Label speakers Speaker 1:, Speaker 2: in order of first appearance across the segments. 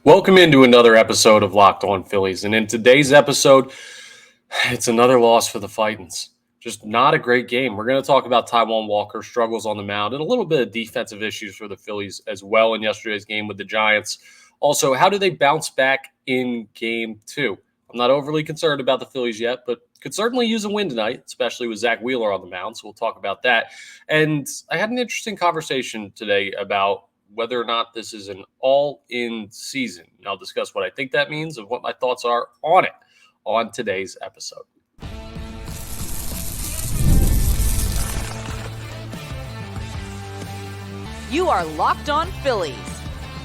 Speaker 1: Welcome into another episode of Locked On Phillies. And in today's episode, it's another loss for the Fightins. Just not a great game. We're going to talk about Taijuan Walker struggles on the mound and a little bit of defensive issues for the Phillies as well in yesterday's game with the Giants. Also, how do they bounce back in game two? I'm not overly concerned about the Phillies yet, but could certainly use a win tonight, especially with Zack Wheeler on the mound. So we'll talk about that. And I had an interesting conversation today about whether or not this is an all-in season. And I'll discuss what I think that means and what my thoughts are on it on today's episode.
Speaker 2: You are Locked On Phillies,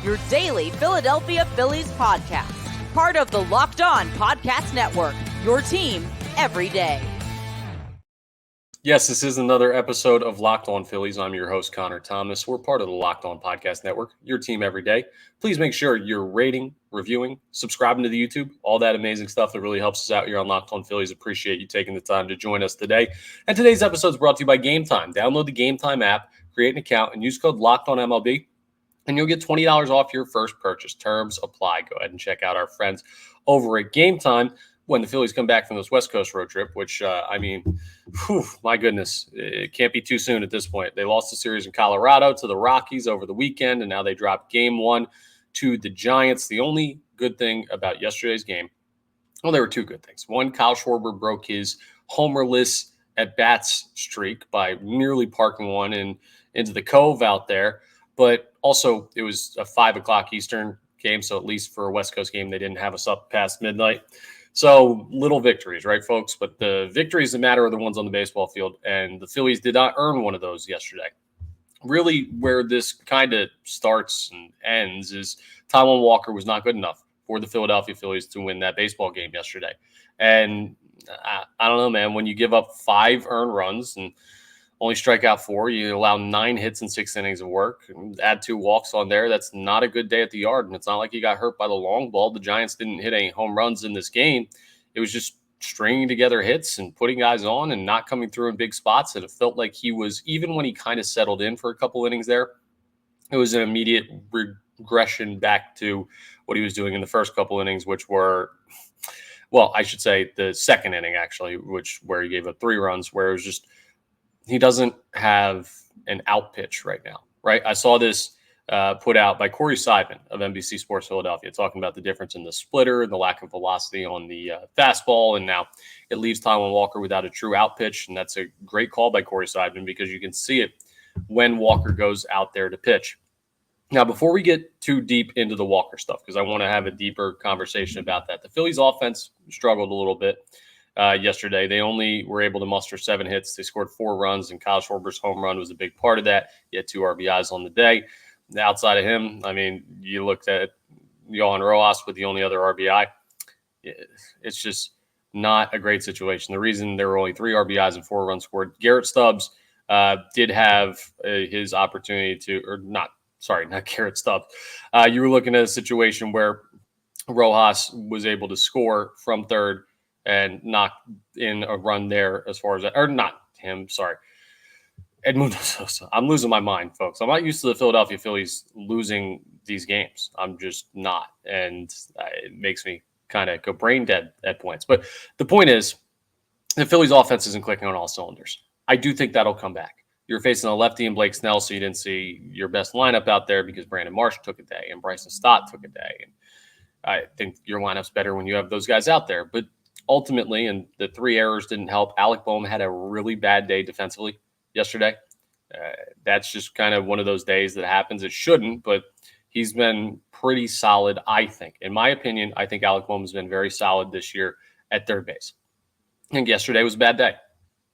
Speaker 2: your daily Philadelphia Phillies podcast. Part of the Locked On Podcast Network, your team every day.
Speaker 1: Yes, this is another episode of Locked On Phillies. I'm your host, Connor Thomas. We're part of the Locked On Podcast Network, your team every day. Please make sure you're rating, reviewing, subscribing to the YouTube, all that amazing stuff that really helps us out here on Locked On Phillies. Appreciate you taking the time to join us today. And today's episode is brought to you by Game Time. Download the Game Time app, create an account, and use code LOCKEDONMLB, and you'll get $20 off your first purchase. Terms apply. Go ahead and check out our friends over at Game Time when the Phillies come back from this West Coast road trip, which, my goodness, it can't be too soon at this point. They lost the series in Colorado to the Rockies over the weekend, and now they dropped game one to the Giants. The only good thing about yesterday's game, well, there were two good things. One, Kyle Schwarber broke his homerless at-bats streak by nearly parking one into the cove out there, but also it was a 5 o'clock Eastern game, so at least for a West Coast game, they didn't have us up past midnight. So little victories, right, folks? But the victories that matter are the ones on the baseball field, and the Phillies did not earn one of those yesterday. Really, where this kind of starts and ends is Taijuan Walker was not good enough for the Philadelphia Phillies to win that baseball game yesterday. And I don't know, man, when you give up 5 earned runs and only strike out 4, you allow 9 hits in 6 innings of work, and add 2 walks on there. That's not a good day at the yard. And it's not like he got hurt by the long ball. The Giants didn't hit any home runs in this game. It was just stringing together hits and putting guys on and not coming through in big spots. And it felt like he was, even when he kind of settled in for a couple innings there, it was an immediate regression back to what he was doing in the first couple innings, which were, well, I should say the second inning, actually, where he gave up 3 runs, where it was just, he doesn't have an out pitch right now, right? I saw this put out by Corey Seidman of NBC Sports Philadelphia, talking about the difference in the splitter and the lack of velocity on the fastball. And now it leaves Taijuan Walker without a true out pitch. And that's a great call by Corey Seidman because you can see it when Walker goes out there to pitch. Now, before we get too deep into the Walker stuff, because I want to have a deeper conversation about that, the Phillies offense struggled a little bit. Yesterday, they only were able to muster 7 hits. They scored 4 runs, and Kyle Schwarber's home run was a big part of that. He had 2 RBIs on the day. Outside of him, I mean, you looked at Yohan Rojas with the only other RBI. It's just not a great situation. The reason there were only 3 RBIs and 4 runs scored, Garrett Stubbs did have his opportunity to, or not Garrett Stubbs. You were looking at a situation where Rojas was able to score from third and knock in a run there as far as that, or not him, sorry. Edmundo Sosa. I'm losing my mind, folks. I'm not used to the Philadelphia Phillies losing these games. I'm just not. And it makes me kind of go brain dead at points. But the point is, the Phillies offense isn't clicking on all cylinders. I do think that'll come back. You're facing a lefty and Blake Snell, so you didn't see your best lineup out there because Brandon Marsh took a day and Bryson Stott took a day. And I think your lineup's better when you have those guys out there. But ultimately, and the 3 errors didn't help, Alec Bohm had a really bad day defensively yesterday. That's just kind of one of those days that happens. It shouldn't, but he's been pretty solid, I think. In my opinion, I think Alec Bohm has been very solid this year at third base. I think yesterday was a bad day.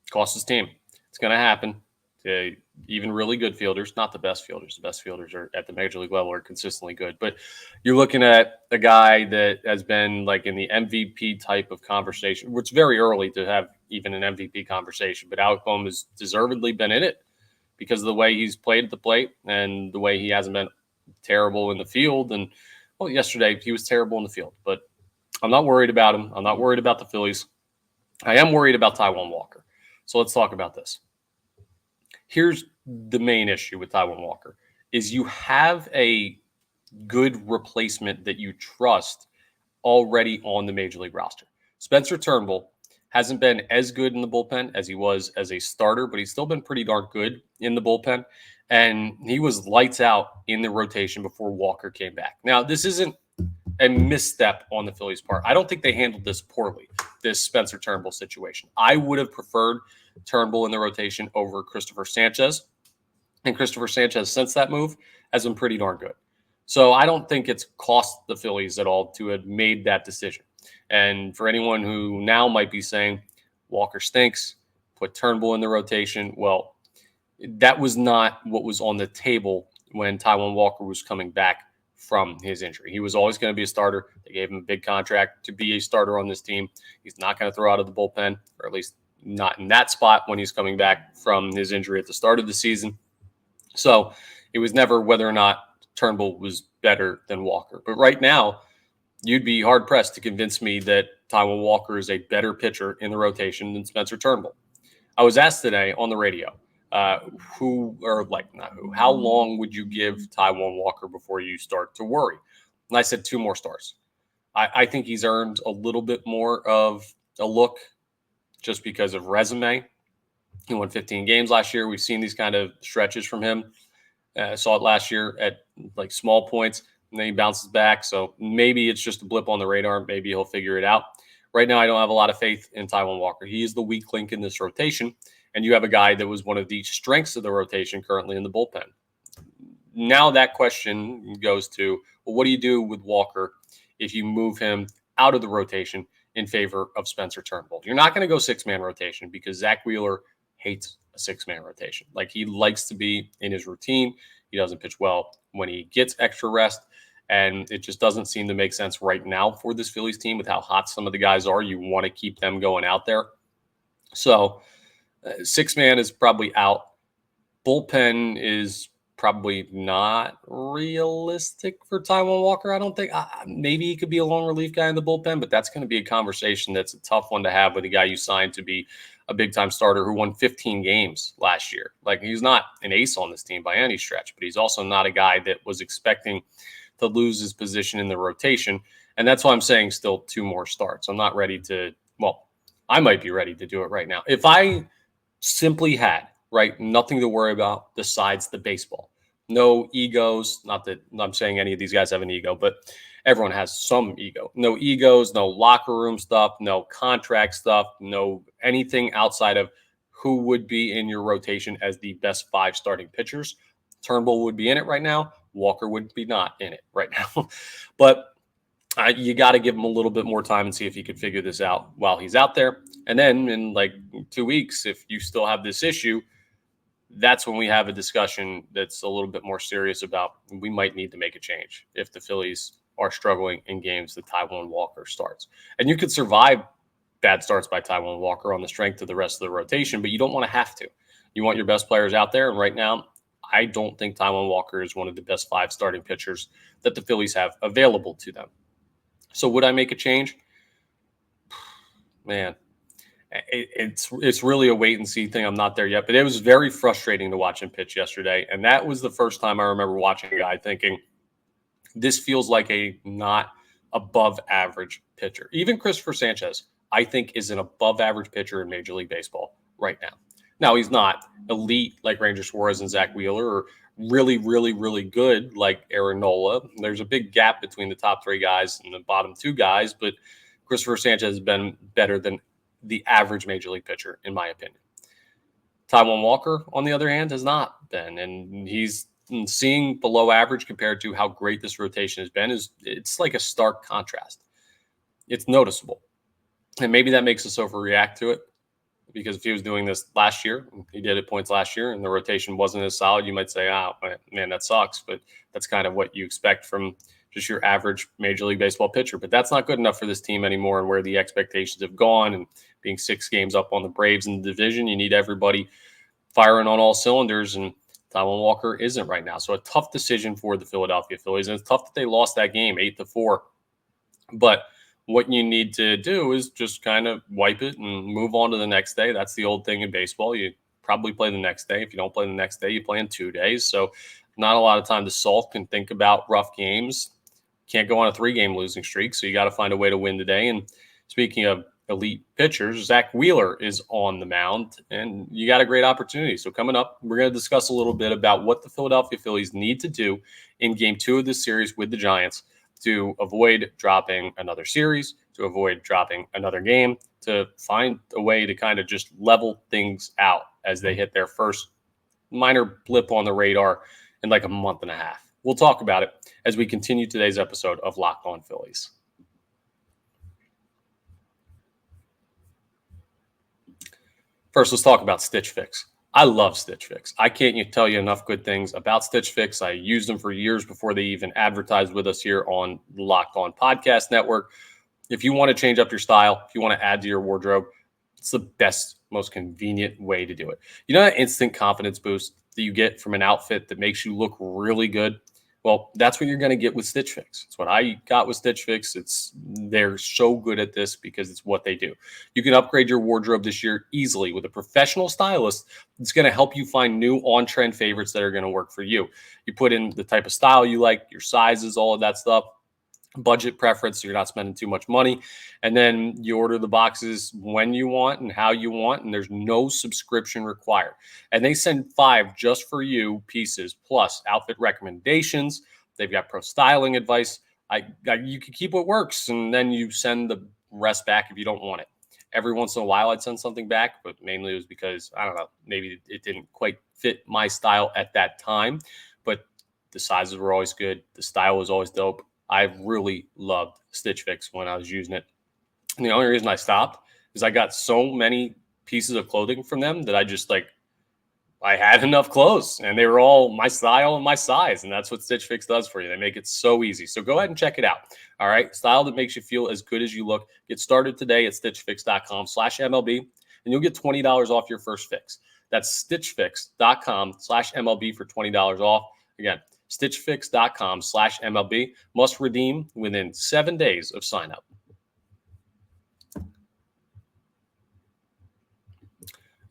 Speaker 1: Cost his team. It's going to happen to even really good fielders, not the best fielders. The best fielders are at the major league level are consistently good. But you're looking at a guy that has been like in the MVP type of conversation, which is very early to have even an MVP conversation. But Alec Bohm has deservedly been in it because of the way he's played at the plate and the way he hasn't been terrible in the field. And, well, yesterday he was terrible in the field. But I'm not worried about him. I'm not worried about the Phillies. I am worried about Taijuan Walker. So let's talk about this. Here's the main issue with Taijuan Walker is you have a good replacement that you trust already on the major league roster. Spencer Turnbull hasn't been as good in the bullpen as he was as a starter, but he's still been pretty darn good in the bullpen. And he was lights out in the rotation before Walker came back. Now, this isn't a misstep on the Phillies' part. I don't think they handled this poorly, this Spencer Turnbull situation. I would have preferred Turnbull in the rotation over Christopher Sanchez. And Christopher Sanchez, since that move, has been pretty darn good. So I don't think it's cost the Phillies at all to have made that decision. And for anyone who now might be saying, Walker stinks, put Turnbull in the rotation, well, that was not what was on the table when Taijuan Walker was coming back from his injury. He was always going to be a starter. They gave him a big contract to be a starter on this team. He's not going to throw out of the bullpen, or at least not in that spot when he's coming back from his injury at the start of the season. So it was never whether or not Turnbull was better than Walker. But right now, you'd be hard-pressed to convince me that Taijuan Walker is a better pitcher in the rotation than Spencer Turnbull. I was asked today on the radio, how long would you give Taijuan Walker before you start to worry? And I said 2 more starts. I think he's earned a little bit more of a look just because of resume. He won 15 games last year. We've seen these kind of stretches from him. Saw it last year at like small points, and then he bounces back. So maybe it's just a blip on the radar. Maybe he'll figure it out. Right now, I don't have a lot of faith in Taijuan Walker. He is the weak link in this rotation, and you have a guy that was one of the strengths of the rotation currently in the bullpen. Now that question goes to, well, what do you do with Walker if you move him out of the rotation in favor of Spencer Turnbull? You're not going to go 6-man rotation because Zack Wheeler hates a 6-man rotation. Like, he likes to be in his routine. He doesn't pitch well when he gets extra rest. And it just doesn't seem to make sense right now for this Phillies team with how hot some of the guys are. You want to keep them going out there. So 6-man is probably out. Bullpen is probably not realistic for Taijuan Walker. I don't think. Maybe he could be a long relief guy in the bullpen, but that's going to be a conversation that's a tough one to have with a guy you signed to be a big-time starter who won 15 games last year. Like, he's not an ace on this team by any stretch, but he's also not a guy that was expecting to lose his position in the rotation. And that's why I'm saying still 2 more starts. I'm not ready to, well, I might be ready to do it right now. If I simply had, right, nothing to worry about besides the baseball, no egos, not that I'm saying any of these guys have an ego, but everyone has some ego. No egos, no locker room stuff, no contract stuff, no anything outside of who would be in your rotation as the best 5 starting pitchers. Turnbull would be in it right now. Walker would be not in it right now. But you got to give him a little bit more time and see if he could figure this out while he's out there. And then in like 2 weeks, if you still have this issue, that's when we have a discussion that's a little bit more serious about we might need to make a change if the Phillies are struggling in games that Taijuan Walker starts. And you could survive bad starts by Taijuan Walker on the strength of the rest of the rotation, but you don't want to have to. You want your best players out there. And right now, I don't think Taijuan Walker is one of the best 5 starting pitchers that the Phillies have available to them. So would I make a change? Man, it's really a wait and see thing. I'm not there yet, but it was very frustrating to watch him pitch yesterday. And that was the first time I remember watching a guy thinking, this feels like a not above average pitcher. Even Christopher Sanchez, I think, is an above average pitcher in Major League Baseball right now. Now, he's not elite like Ranger Suarez and Zack Wheeler, or really, really, really good like Aaron Nola. There's a big gap between the top 3 guys and the bottom 2 guys, but Christopher Sanchez has been better than the average Major League pitcher, in my opinion. Taijuan Walker, on the other hand, has not been, and he's seeing below average compared to how great this rotation has been. It's like a stark contrast. It's noticeable, and maybe that makes us overreact to it. Because if he was doing this last year, he did it points last year, and the rotation wasn't as solid, you might say, oh, man, that sucks. But that's kind of what you expect from just your average Major League Baseball pitcher. But that's not good enough for this team anymore, and where the expectations have gone, and being 6 games up on the Braves in the division, you need everybody firing on all cylinders, and Taijuan Walker isn't right now. So a tough decision for the Philadelphia Phillies, and it's tough that they lost that game 8-4. But what you need to do is just kind of wipe it and move on to the next day. That's the old thing in baseball. You probably play the next day. If you don't play the next day, you play in 2 days. So not a lot of time to sulk and think about rough games. Can't go on a 3-game losing streak, so you got to find a way to win today. And speaking of elite pitchers, Zack Wheeler is on the mound, and you got a great opportunity. So coming up, we're going to discuss a little bit about what the Philadelphia Phillies need to do in Game 2 of this series with the Giants to avoid dropping another series, to avoid dropping another game, to find a way to kind of just level things out as they hit their first minor blip on the radar in like a month and a half. We'll talk about it as we continue today's episode of Locked On Phillies. First, let's talk about Stitch Fix. I love Stitch Fix. I can't tell you enough good things about Stitch Fix. I used them for years before they even advertised with us here on the Locked On Podcast Network. If you want to change up your style, if you want to add to your wardrobe, it's the best, most convenient way to do it. You know that instant confidence boost that you get from an outfit that makes you look really good? Well, that's what you're going to get with Stitch Fix. It's what I got with Stitch Fix. They're so good at this because it's what they do. You can upgrade your wardrobe this year easily with a professional stylist that's going to help you find new on-trend favorites that are going to work for you. You put in the type of style you like, your sizes, all of that stuff, budget preference, so you're not spending too much money. And then you order the boxes when you want and how you want, and there's no subscription required. And they send 5 just for you pieces, plus outfit recommendations. They've got pro styling advice. You can keep what works, and then you send the rest back if you don't want it. Every once in a while, I'd send something back, but mainly it was because, I don't know, maybe it didn't quite fit my style at that time. But the sizes were always good. The style was always dope. I really loved Stitch Fix when I was using it. And the only reason I stopped is I got so many pieces of clothing from them that I had enough clothes and they were all my style and my size. And that's what Stitch Fix does for you. They make it so easy. So go ahead and check it out. All right. Style that makes you feel as good as you look. Get started today at stitchfix.com/MLB and you'll get $20 off your first fix. That's stitchfix.com/MLB for $20 off. Again, stitchfix.com/MLB. Must redeem within 7 days of sign up.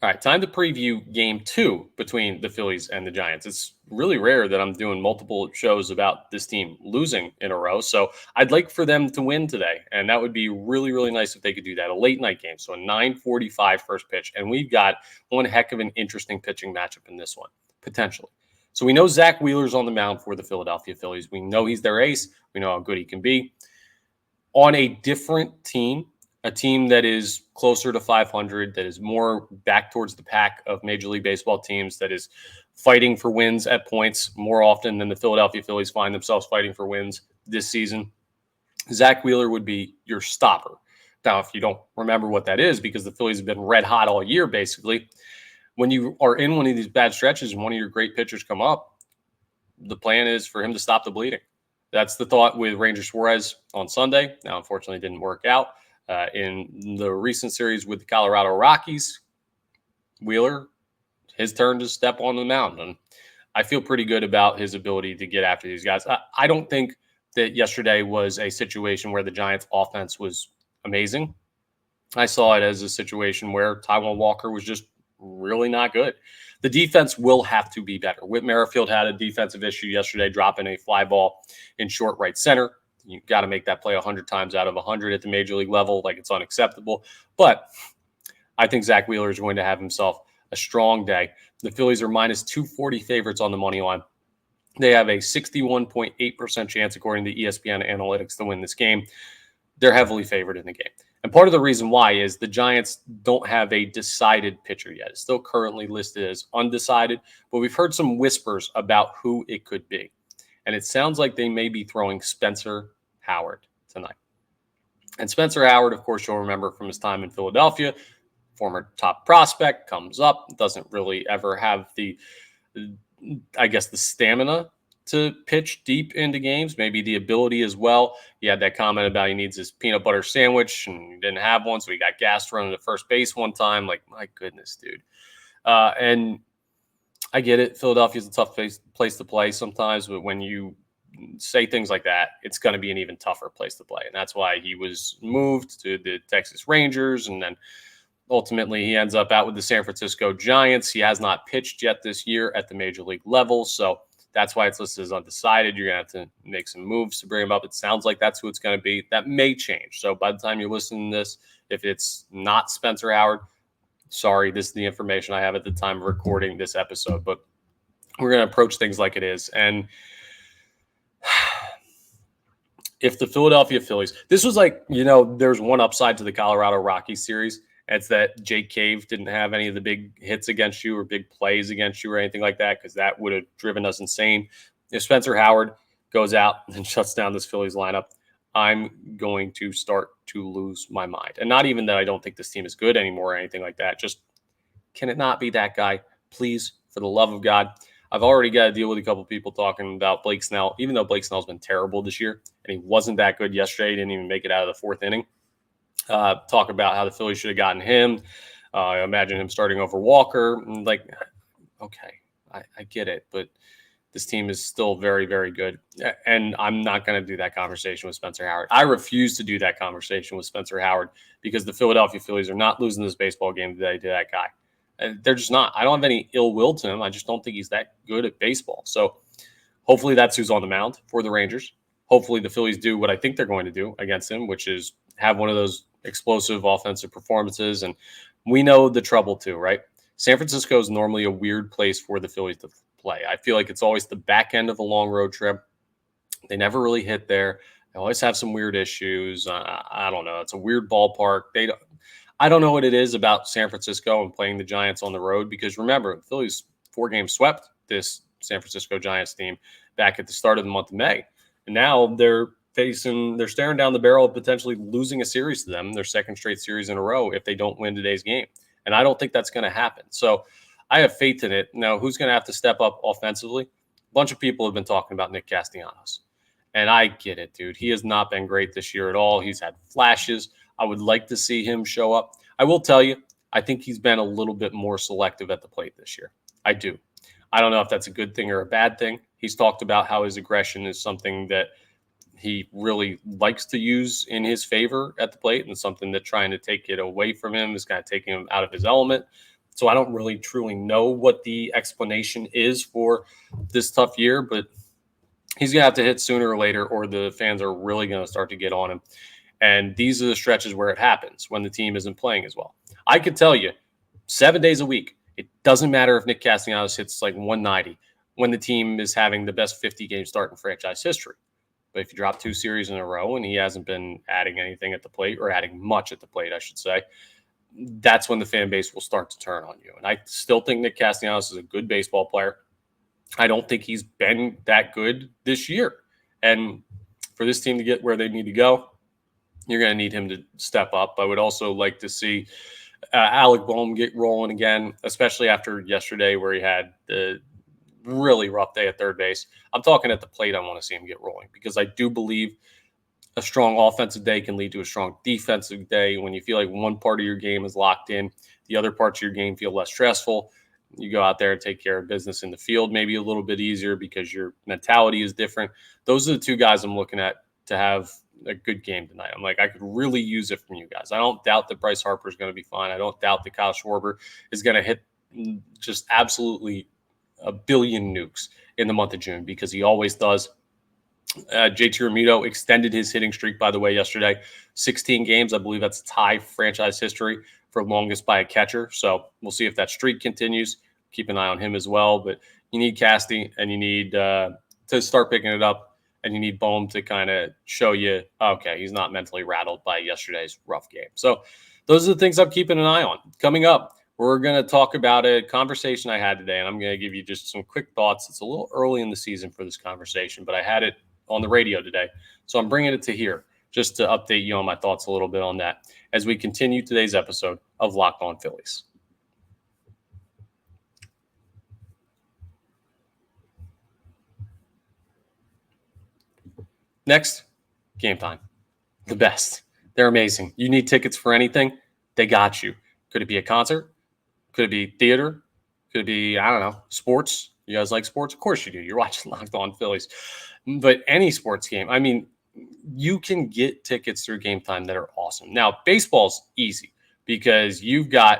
Speaker 1: All right, time to preview Game 2 between the Phillies and the Giants. It's really rare that I'm doing multiple shows about this team losing in a row, so I'd like for them to win today, and that would be really, really nice if they could do that. A late-night game, so a 9:45 first pitch, and we've got one heck of an interesting pitching matchup in this one, potentially. So we know Zack Wheeler's on the mound for the Philadelphia Phillies. We know he's their ace. We know how good he can be. On a different team, a team that is closer to 500, that is more back towards the pack of Major League Baseball teams, that is fighting for wins at points more often than the Philadelphia Phillies find themselves fighting for wins this season, Zack Wheeler would be your stopper. Now, if you don't remember what that is, because the Phillies have been red hot all year, basically, when you are in one of these bad stretches and one of your great pitchers come up, the plan is for him to stop the bleeding. That's the thought with Ranger Suarez on Sunday. Now, unfortunately, it didn't work out. In the recent series with the Colorado Rockies, Wheeler, his turn to step on the mound. And I feel pretty good about his ability to get after these guys. I don't think that yesterday was a situation where the Giants' offense was amazing. I saw it as a situation where Taijuan Walker was just really not good. The defense will have to be better. Whit Merrifield had a defensive issue yesterday, dropping a fly ball in short right center. You got to make that play 100 times out of 100 at the major league level. Like, it's unacceptable. But I think Zack Wheeler is going to have himself a strong day. The Phillies are minus 240 favorites on the money line. They have a 61.8% chance, according to ESPN Analytics, to win this game. They're heavily favored in the game. And part of the reason why is the Giants don't have a decided pitcher yet. It's still currently listed as undecided, but we've heard some whispers about who it could be. And it sounds like they may be throwing Spencer Howard tonight. And Spencer Howard, of course, you'll remember from his time in Philadelphia, former top prospect, comes up, doesn't really ever have the stamina to pitch deep into games, maybe the ability as well. He had that comment about he needs his peanut butter sandwich, and he didn't have one, so he got gassed running to first base one time. Like, my goodness, dude. And I get it. Philadelphia's a tough place to play sometimes, but when you say things like that, it's going to be an even tougher place to play. And that's why he was moved to the Texas Rangers, and then ultimately he ends up out with the San Francisco Giants. He has not pitched yet this year at the major league level, so That's why it's listed as undecided. You're going to have to make some moves to bring him up. It sounds like that's who it's going to be. That may change. So by the time you're listening to this, if it's not Spencer Howard, sorry, this is the information I have at the time of recording this episode. But we're going to approach things like it is. And if the Philadelphia Phillies, this was like, there's one upside to the Colorado Rockies series. It's that Jake Cave didn't have any of the big hits against you or big plays against you or anything like that, because that would have driven us insane. If Spencer Howard goes out and shuts down this Phillies lineup, I'm going to start to lose my mind. And not even that I don't think this team is good anymore or anything like that. Just, can it not be that guy? Please, for the love of God. I've already got to deal with a couple people talking about Blake Snell, even though Blake Snell's been terrible this year and he wasn't that good yesterday. He didn't even make it out of the fourth inning. Talk about how the Phillies should have gotten him. Imagine him starting over Walker. Like, okay, I get it, but this team is still very, very good. And I'm not going to do that conversation with Spencer Howard. I refuse to do that conversation with Spencer Howard because the Philadelphia Phillies are not losing this baseball game today to that guy. They're just not. I don't have any ill will to him. I just don't think he's that good at baseball. So hopefully that's who's on the mound for the Rangers. Hopefully the Phillies do what I think they're going to do against him, which is have one of those explosive offensive performances. And we know the trouble too, right? San Francisco is normally a weird place for the Phillies to play. I feel like it's always the back end of a long road trip. They never really hit there. They always have some weird issues. I don't know. It's a weird ballpark. I don't know what it is about San Francisco and playing the Giants on the road, because remember, the Phillies 4-game swept this San Francisco Giants team back at the start of the month of May. And now they're staring down the barrel of potentially losing a series to them, their second straight series in a row, if they don't win today's game. And I don't think that's going to happen. So I have faith in it. Now, who's going to have to step up offensively? A bunch of people have been talking about Nick Castellanos. And I get it, dude. He has not been great this year at all. He's had flashes. I would like to see him show up. I will tell you, I think he's been a little bit more selective at the plate this year. I do. I don't know if that's a good thing or a bad thing. He's talked about how his aggression is something that he really likes to use in his favor at the plate, and something that trying to take it away from him is kind of taking him out of his element. So I don't really truly know what the explanation is for this tough year, but he's going to have to hit sooner or later, or the fans are really going to start to get on him. And these are the stretches where it happens when the team isn't playing as well. I could tell you 7 days a week, it doesn't matter if Nick Castellanos hits like 190 when the team is having the best 50-game start in franchise history. But if you drop 2 series in a row and he hasn't been adding anything at the plate, or adding much at the plate, I should say, that's when the fan base will start to turn on you. And I still think Nick Castellanos is a good baseball player. I don't think he's been that good this year. And for this team to get where they need to go, you're going to need him to step up. I would also like to see Alec Bohm get rolling again, especially after yesterday where he had the really rough day at third base. I'm talking at the plate. I want to see him get rolling, because I do believe a strong offensive day can lead to a strong defensive day. When you feel like one part of your game is locked in, the other parts of your game feel less stressful. You go out there and take care of business in the field, maybe a little bit easier because your mentality is different. Those are the 2 guys I'm looking at to have a good game tonight. I'm like, I could really use it from you guys. I don't doubt that Bryce Harper is going to be fine. I don't doubt that Kyle Schwarber is going to hit just absolutely a billion nukes in the month of June, because he always does. JT Realmuto extended his hitting streak, by the way, yesterday. 16 games. I believe that's tie franchise history for longest by a catcher. So we'll see if that streak continues. Keep an eye on him as well. But you need Casty, and you need to start picking it up, and you need Bohm to kind of show you, okay, he's not mentally rattled by yesterday's rough game. So those are the things I'm keeping an eye on. Coming up, we're going to talk about a conversation I had today, and I'm going to give you just some quick thoughts. It's a little early in the season for this conversation, but I had it on the radio today, so I'm bringing it to here just to update you on my thoughts a little bit on that as we continue today's episode of Locked On Phillies. Next, Game Time. The best. They're amazing. You need tickets for anything, they got you. Could it be a concert? Could it be theater? Could it be, I don't know, sports? You guys like sports? Of course you do. You're watching Locked On Phillies. But any sports game, I mean, you can get tickets through Game Time that are awesome. Now, baseball's easy because you've got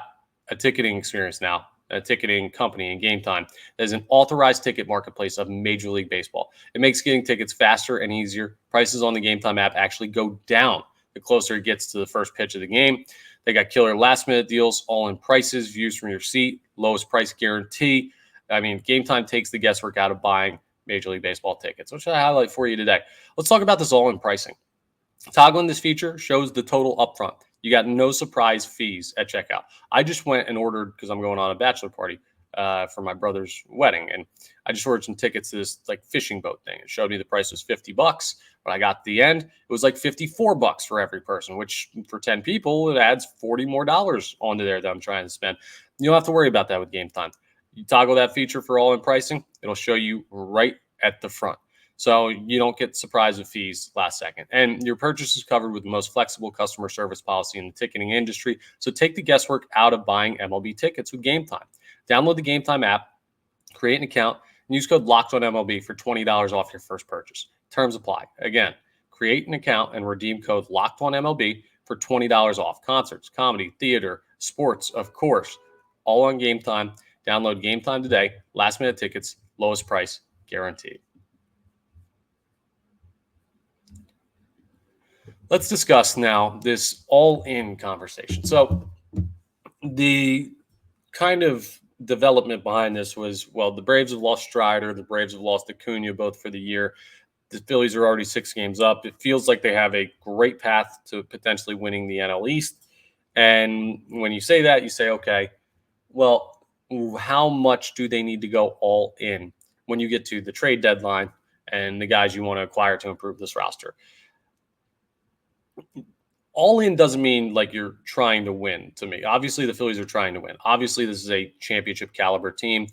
Speaker 1: a ticketing experience now a ticketing company in Game Time that is an authorized ticket marketplace of Major League Baseball. It makes getting tickets faster and easier. Prices on the Game Time app actually go down the closer it gets to the first pitch of the game. They got killer last-minute deals, all-in prices, views from your seat, lowest price guarantee. I mean, Game Time takes the guesswork out of buying Major League Baseball tickets, which I highlight for you today. Let's talk about this all-in pricing. Toggling this feature shows the total upfront. You got no surprise fees at checkout. I just went and ordered, because I'm going on a bachelor party for my brother's wedding, and I just ordered some tickets to this like fishing boat thing. It showed me the price was $50. When I got to the end, it was like $54 for every person, which for 10 people, it adds $40 more onto there that I'm trying to spend. You don't have to worry about that with Game Time. You toggle that feature for all-in pricing, it'll show you right at the front. So you don't get surprised with fees last second. And your purchase is covered with the most flexible customer service policy in the ticketing industry. So take the guesswork out of buying MLB tickets with Game Time. Download the Game Time app, create an account, and use code LOCKEDONMLB for $20 off your first purchase. Terms apply. Again, create an account and redeem code LOCKEDONMLB for $20 off. Concerts, comedy, theater, sports, of course, all on Game Time. Download Game Time today. Last minute tickets, lowest price guaranteed. Let's discuss now this all-in conversation. So the kind of development behind this was, well, the Braves have lost Strider, the Braves have lost Acuna both for the year. The Phillies are already 6 games up. It feels like they have a great path to potentially winning the NL East. And when you say that, you say, okay, well, how much do they need to go all in when you get to the trade deadline and the guys you want to acquire to improve this roster? All in doesn't mean like you're trying to win to me. Obviously, the Phillies are trying to win. Obviously, this is a championship caliber team.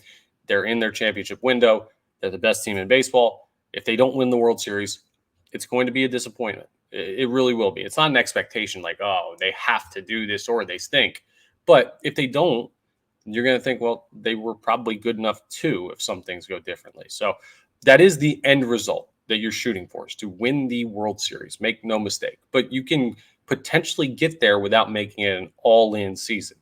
Speaker 1: They're in their championship window. They're the best team in baseball. If they don't win the World Series, it's going to be a disappointment. It really will be. It's not an expectation like, oh, they have to do this or they stink. But if they don't, you're going to think, well, they were probably good enough too if some things go differently. So that is the end result that you're shooting for, is to win the World Series. Make no mistake. But you can potentially get there without making it an all-in season.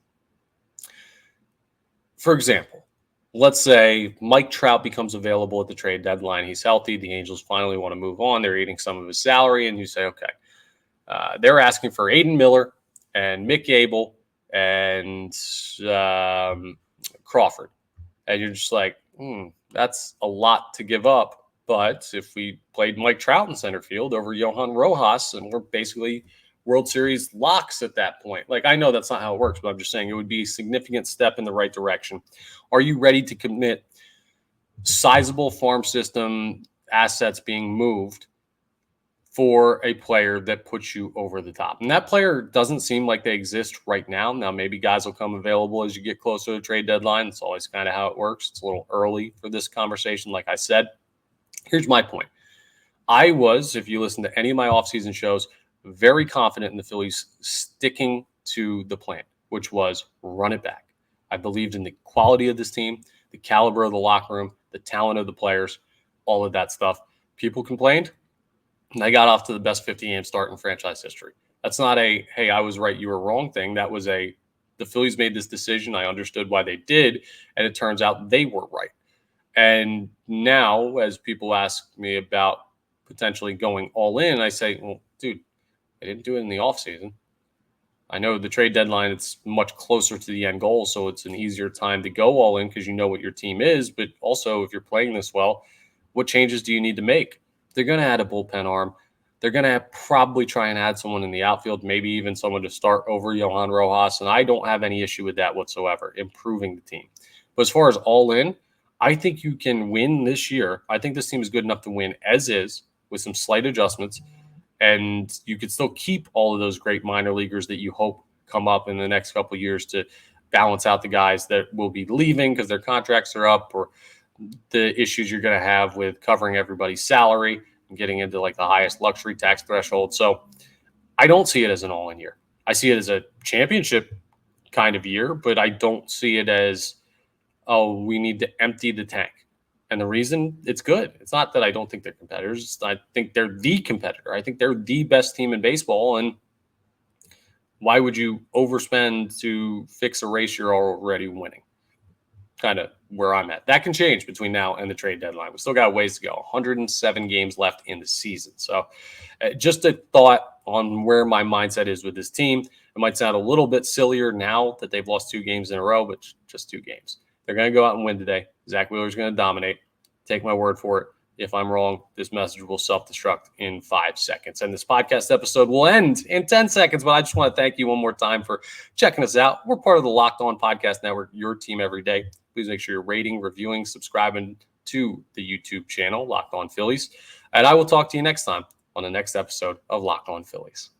Speaker 1: For example, let's say Mike Trout becomes available at the trade deadline. He's healthy. The Angels finally want to move on. They're eating some of his salary, and you say, okay, they're asking for Aiden Miller and Mick Abel and Crawford. And you're just like, that's a lot to give up. But if we played Mike Trout in center field over Johan Rojas, and we're basically World Series locks at that point. Like, I know that's not how it works, but I'm just saying it would be a significant step in the right direction. Are you ready to commit sizable farm system assets being moved for a player that puts you over the top? And that player doesn't seem like they exist right now. Now, maybe guys will come available as you get closer to the trade deadline. It's always kind of how it works. It's a little early for this conversation, like I said. Here's my point. I was, if you listen to any of my offseason shows, very confident in the Phillies sticking to the plan, which was run it back. I believed in the quality of this team, the caliber of the locker room, the talent of the players, all of that stuff. People complained, and I got off to the best 50-game start in franchise history. That's not a, hey, I was right, you were wrong thing. That was a, the Phillies made this decision. I understood why they did, and it turns out they were right. And now, as people ask me about potentially going all in, I say, well, dude, I didn't do it in the offseason. I know the trade deadline, it's much closer to the end goal, so it's an easier time to go all in because you know what your team is. But also, if you're playing this well, what changes do you need to make? They're going to add a bullpen arm. They're going to probably try and add someone in the outfield, maybe even someone to start over Johan Rojas, and I don't have any issue with that whatsoever, improving the team. But as far as all in, I think you can win this year. I think this team is good enough to win as is with some slight adjustments. And you could still keep all of those great minor leaguers that you hope come up in the next couple of years to balance out the guys that will be leaving because their contracts are up, or the issues you're going to have with covering everybody's salary and getting into like the highest luxury tax threshold. So I don't see it as an all-in year. I see it as a championship kind of year, but I don't see it as, oh, we need to empty the tank. And the reason it's good, it's not that I don't think they're competitors. I think they're the competitor. I think they're the best team in baseball. And why would you overspend to fix a race you're already winning? kind of where I'm at. That can change between now and the trade deadline. We still got a ways to go. 107 games left in the season. So just a thought on where my mindset is with this team. It might sound a little bit sillier now that they've lost 2 games in a row, but just 2 games. They're going to go out and win today. Zack Wheeler is going to dominate. Take my word for it. If I'm wrong, this message will self-destruct in 5 seconds. And this podcast episode will end in 10 seconds. But I just want to thank you one more time for checking us out. We're part of the Locked On Podcast Network, your team every day. Please make sure you're rating, reviewing, subscribing to the YouTube channel, Locked On Phillies. And I will talk to you next time on the next episode of Locked On Phillies.